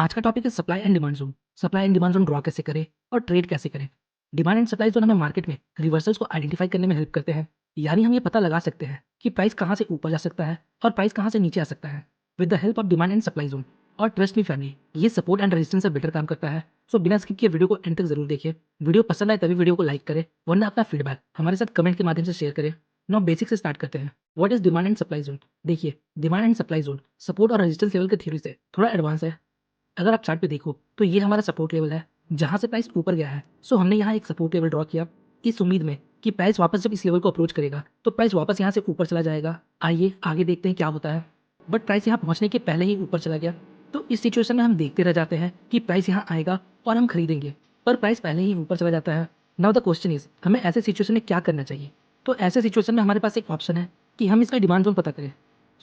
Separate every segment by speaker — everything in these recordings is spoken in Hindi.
Speaker 1: आज का टॉपिक है supply and demand zone. Supply and demand zone draw कैसे करें और ट्रेड कैसे करें। डिमांड एंड सप्लाई जोन हमें मार्केट में रिवर्सल्स को आइडेंटिफाई करने में हेल्प करते हैं। यानी हम ये पता लगा सकते हैं कि प्राइस कहाँ से ऊपर जा सकता है और प्राइस कहाँ से नीचे आ सकता है with the help of demand and supply zone. और ट्रस्ट मी फैमिली, ये सपोर्ट एंड रेजिस्टेंस से बेटर काम करता है। सो बिना स्किप किए वीडियो को एंड तक जरूर देखिए। वीडियो पसंद आए तभी वीडियो को लाइक करें, वरना अपना फीडबैक हमारे साथ कमेंट के माध्यम से शेयर करें। नाउ बेसिक से स्टार्ट करते हैं। What is demand and supply zone. देखिए, demand and supply zone support और रेजिस्टेंस लेवल के थ्योरी से थोड़ा एडवांस है। अगर आप चार्ट पे देखो तो ये हमारा सपोर्ट लेवल है जहां से प्राइस ऊपर गया है। सो हमने यहाँ एक सपोर्ट लेवल ड्रॉ किया इस उम्मीद में कि प्राइस वापस जब इस लेवल को अप्रोच करेगा तो प्राइस वापस यहाँ से ऊपर चला जाएगा। आइए आगे देखते हैं क्या होता है। बट प्राइस यहाँ पहुँचने के पहले ही ऊपर चला गया। तो इस सिचुएशन में हम देखते रह जाते हैं कि प्राइस यहाँ आएगा और हम खरीदेंगे, पर प्राइस पहले ही ऊपर चला जाता है। नाउ द क्वेश्चन इज, हमें ऐसे सिचुएशन में क्या करना चाहिए। तो ऐसे सिचुएशन में हमारे पास एक ऑप्शन है कि हम इसका डिमांड जोन पता करें।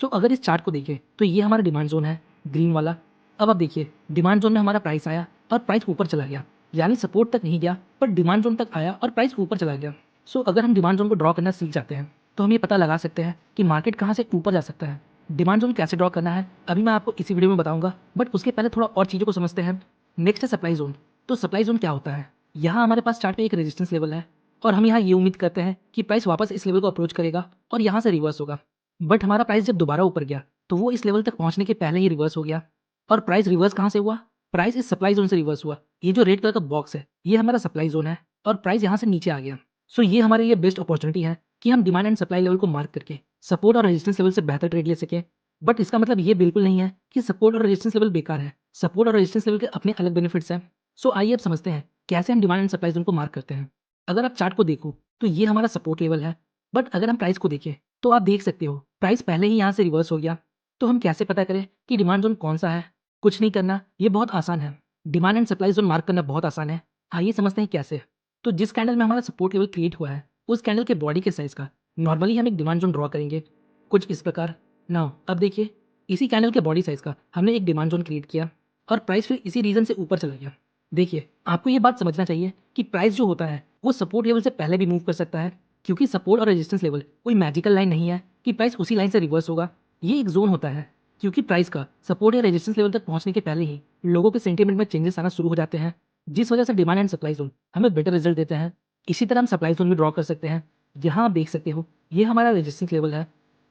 Speaker 1: सो अगर इस चार्ट को देखें तो ये हमारा डिमांड जोन है, ग्रीन वाला। अब आप देखिए, डिमांड जोन में हमारा प्राइस आया और प्राइस ऊपर चला गया, यानी सपोर्ट तक नहीं गया पर डिमांड जोन तक आया और प्राइस ऊपर चला गया। सो अगर हम डिमांड जोन को ड्रॉ करना सीख जाते हैं तो हम ये पता लगा सकते हैं कि मार्केट कहाँ से ऊपर जा सकता है। डिमांड जोन कैसे ड्रॉ करना है अभी मैं आपको इसी वीडियो में बताऊंगा, बट उसके पहले थोड़ा और चीज़ों को समझते हैं। नेक्स्ट है सप्लाई जोन। तो सप्लाई जोन क्या होता है। यहाँ हमारे पास चार्ट पे एक रेजिस्टेंस लेवल है और हम यहाँ ये उम्मीद करते हैं कि प्राइस वापस इस लेवल को अप्रोच करेगा और यहाँ से रिवर्स होगा। बट हमारा प्राइस जब दोबारा ऊपर गया तो वो इस लेवल तक पहुँचने के पहले ही रिवर्स हो गया। और प्राइस रिवर्स कहाँ से हुआ। प्राइस इस सप्लाई जोन से रिवर्स हुआ। ये जो रेड कलर का बॉक्स है ये हमारा सप्लाई जोन है और प्राइस यहाँ से नीचे आ गया। सो ये हमारे लिए बेस्ट अपॉर्चुनिटी है कि हम डिमांड एंड सप्लाई लेवल को मार्क करके सपोर्ट और रेजिस्टेंस लेवल से बेहतर ट्रेड ले सकें। बट इसका मतलब ये बिल्कुल नहीं है कि सपोर्ट और रेजिस्टेंस लेवल बेकार है। सपोर्ट और रेजिस्टेंस लेवल के अपने अलग बेनिफिट्स हैं। सो आइए अब समझते हैं कैसे हम डिमांड एंड सप्लाई जोन को मार्क करते हैं। अगर आप चार्ट को देखो तो ये हमारा सपोर्ट लेवल है, बट अगर हम प्राइस को देखें तो आप देख सकते हो प्राइस पहले ही यहाँ से रिवर्स हो गया। तो हम कैसे पता करें कि डिमांड जोन कौन सा है। कुछ नहीं करना, ये बहुत आसान है। Demand and supply zone mark करना बहुत आसान है। आइए समझते हैं कैसे। तो जिस कैंडल में हमारा सपोर्ट लेवल क्रिएट हुआ है उस कैंडल के बॉडी के साइज का नॉर्मली हम एक डिमांड जोन ड्रॉ करेंगे, कुछ इस प्रकार। नाउ अब देखिए, इसी कैंडल के बॉडी साइज का हमने एक डिमांड जोन क्रिएट किया और प्राइस फिर इसी रीजन से ऊपर चला गया। देखिए, आपको ये बात समझना चाहिए कि प्राइस जो होता है वो सपोर्ट लेवल से पहले भी मूव कर सकता है, क्योंकि सपोर्ट और रेजिस्टेंस लेवल कोई मैजिकल लाइन नहीं है कि प्राइस उसी लाइन से रिवर्स होगा। ये एक जोन होता है, क्योंकि प्राइस का सपोर्ट या रेजिस्टेंस लेवल तक पहुंचने के पहले ही लोगों के सेंटीमेंट में चेंजेस आना शुरू हो जाते हैं, जिस वजह से डिमांड एंड सप्लाई जोन हमें बेटर रिजल्ट देते हैं। इसी तरह हम सप्लाई जोन भी ड्रॉ कर सकते हैं। यहाँ आप देख सकते हो ये हमारा रेजिस्टेंस लेवल है।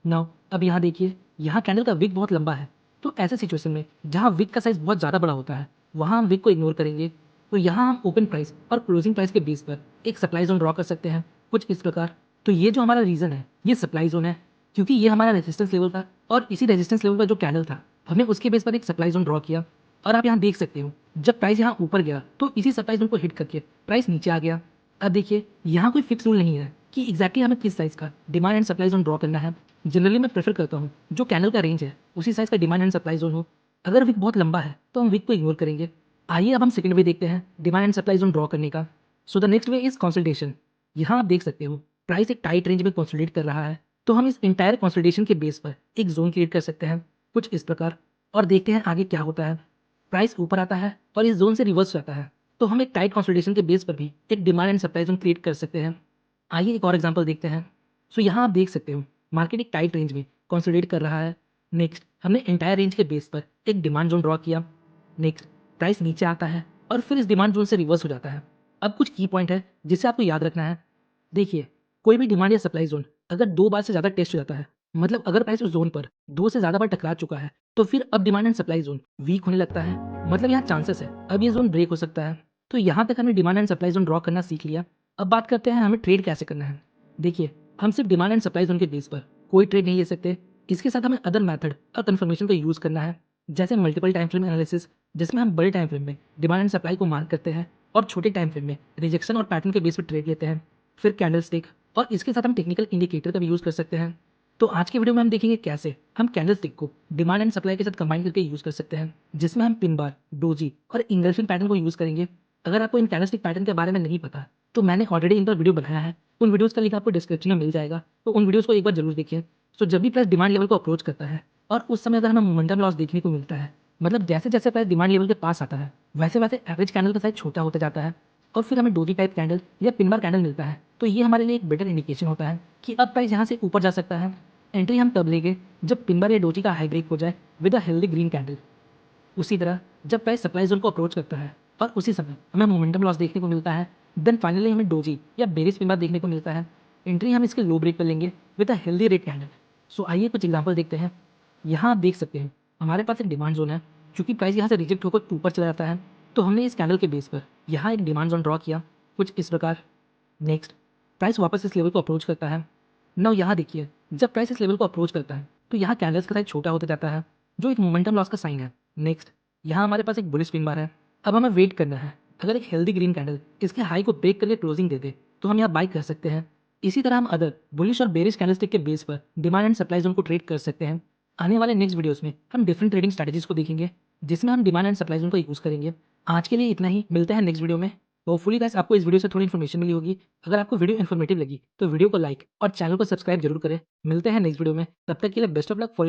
Speaker 1: नाउ अब यहाँ देखिए, यहाँ कैंडल का विक बहुत लंबा है। तो ऐसे सिचुएशन में जहाँ विक का साइज बहुत ज़्यादा बड़ा होता है वहाँ हम विक को इग्नोर करेंगे। तो यहाँ हम ओपन प्राइस और क्लोजिंग प्राइस के बेस पर एक सप्लाई जोन ड्रॉ कर सकते हैं, कुछ इस प्रकार। तो ये जो हमारा रीजन है ये सप्लाई जोन है, क्योंकि ये हमारा रेजिस्टेंस लेवल था और इसी रेजिस्टेंस लेवल पर जो कैंडल था हमने उसके बेस पर एक सप्लाई जोन ड्रॉ किया। और आप यहाँ देख सकते हो जब प्राइस यहाँ ऊपर गया तो इसी सप्लाई जोन को हिट करके प्राइस नीचे आ गया। अब देखिए, यहाँ कोई फिक्स रूल नहीं है कि एग्जैक्टली हमें किस साइज का demand and supply zone draw करना है। जनरली मैं प्रेफर करता हूँ जो कैंडल का रेंज है उसी साइज का डिमांड एंड सप्लाई जोन हो। अगर विक बहुत लंबा है तो हम विक को इग्नोर करेंगे। आइए अब हम सेकंड वे देखते हैं demand and supply zone draw करने का। So the next way is consolidation. यहाँ आप देख सकते हो प्राइस एक टाइट रेंज में कंसोलिडेट कर रहा है, तो हम इस इंटायर कंसोलिडेशन के बेस पर एक जोन क्रिएट कर सकते हैं, कुछ इस प्रकार। और देखते हैं आगे क्या होता है। प्राइस ऊपर आता है और इस जोन से रिवर्स जाता है, तो हम एक टाइट कंसोलिडेशन के बेस पर भी एक demand and supply zone create कर सकते हैं। आइए एक और एग्जांपल देखते हैं। सो यहाँ आप देख सकते हो मार्केट एक टाइट रेंज में कंसोलिडेट कर रहा है। नेक्स्ट हमने एंटायर रेंज के बेस पर एक डिमांड जोन ड्रॉ किया। नेक्स्ट प्राइस नीचे आता है और फिर इस डिमांड जोन से रिवर्स हो जाता है। अब कुछ की पॉइंट है जिसे आपको याद रखना है। देखिए, कोई भी डिमांड या सप्लाई जोन अगर दो बार से ज़्यादा टेस्ट हो जाता है, मतलब अगर प्राइस उस जोन पर दो से ज़्यादा बार टकरा चुका है, तो फिर अब demand and supply zone weak होने लगता है, मतलब यहाँ चांसेस है अब ये जोन ब्रेक हो सकता है। तो यहाँ तक हमने demand and supply zone draw करना सीख लिया। अब बात करते हैं हमें ट्रेड कैसे करना है। देखिए, हम सिर्फ डिमांड एंड सप्लाई जोन के बेस पर कोई ट्रेड नहीं ले सकते। इसके साथ हमें अदर मैथड और कन्फर्मेशन का यूज़ करना है, जैसे मल्टीपल टाइम फ्रेम एनालिसिस, जिसमें हम बड़े टाइम फ्रेम में डिमांड एंड सप्लाई को मार्क करते हैं और छोटे टाइम फ्रेम में रिजेक्शन और पैटर्न के बेस पर ट्रेड लेते हैं। फिर कैंडल स्टिक, और इसके साथ हम टेक्निकल इंडिकेटर का भी यूज़ कर सकते हैं। तो आज के वीडियो में हम देखेंगे कैसे हम कैंडल स्टिक को डिमांड एंड सप्लाई के साथ कंबाइन करके यूज़ कर सकते हैं, जिसमें हम पिन बार, डोजी और इंगल्फिंग पैटर्न को यूज़ करेंगे। अगर आपको इन कैंडल स्टिक पैटर्न के बारे में नहीं पता तो मैंने ऑलरेडी इन पर वीडियो बनाया है, उन वीडियोज़ का लिंक आपको डिस्क्रिप्शन में मिल जाएगा, तो उन वीडियोज़ को एक बार जरूर देखिए। सो जब भी प्राइस डिमांड लेवल को अप्रोच करता है और उस समय अगर हमें मोमेंटम लॉस देखने को मिलता है, मतलब जैसे जैसे प्राइस डिमांड लेवल के पास आता है वैसे वैसे एवरेज कैंडल का साइज छोटा होता जाता है और फिर हमें डोजी टाइप कैंडल या पिन बार कैंडल मिलता है, तो ये हमारे लिए एक बेटर इंडिकेशन होता है कि अब प्राइस यहाँ से ऊपर जा सकता है। एंट्री हम तब लेंगे जब पिन बार या डोजी का हाई ब्रेक हो जाए with a healthy green candle. उसी तरह जब प्राइस सप्लाई जोन को अप्रोच करता है और उसी समय हमें मोमेंटम लॉस देखने को मिलता है, देन फाइनली हमें डोजी या बेरिश पिन बार देखने को मिलता है। एंट्री हम इसके लो ब्रेक पर लेंगे with a healthy red candle. So आइए कुछ एग्जांपल देखते हैं। यहाँ आप देख सकते हैं हमारे पास एक डिमांड जोन है। चूंकि प्राइस यहाँ से रिजेक्ट होकर ऊपर चला जाता है तो हमने इस कैंडल के बेस पर यहाँ एक डिमांड जोन ड्रॉ किया कुछ इस प्रकार। नेक्स्ट प्राइस वापस इस लेवल को अप्रोच करता है। नाउ यहाँ देखिए जब प्राइस इस लेवल को अप्रोच करता है तो यहाँ कैंडल्स का साइज छोटा होता जाता है जो एक मोमेंटम लॉस का साइन है। नेक्स्ट यहाँ हमारे पास एक बुलिश पिन बार है। अब हमें वेट करना है, अगर एक हेल्दी ग्रीन कैंडल इसके हाई को ब्रेक करके क्लोजिंग दे दे तो हम यहाँ बाई कर सकते हैं। इसी तरह हम अदर बुलिश और बेरिश कैंडलस्टिक के बेस पर डिमांड एंड सप्लाई जोन को ट्रेड कर सकते हैं। आने वाले नेक्स्ट वीडियोस में हम डिफरेंट ट्रेडिंग स्ट्रैटेजीज को देखेंगे जिसमें हम डिमांड एंड सप्लाई जोन को यूज़ करेंगे। आज के लिए इतना ही, मिलते हैं नेक्स्ट वीडियो में। होपफुली गाइस आपको इस वीडियो से थोड़ी इन्फॉर्मेशन मिली होगी। अगर आपको वीडियो इन्फॉर्मेटिव लगी तो वीडियो को लाइक और चैनल को सब्सक्राइब जरूर करें। मिलते हैं नेक्स्ट वीडियो में, तब तक के लिए बेस्ट ऑफ लक फॉर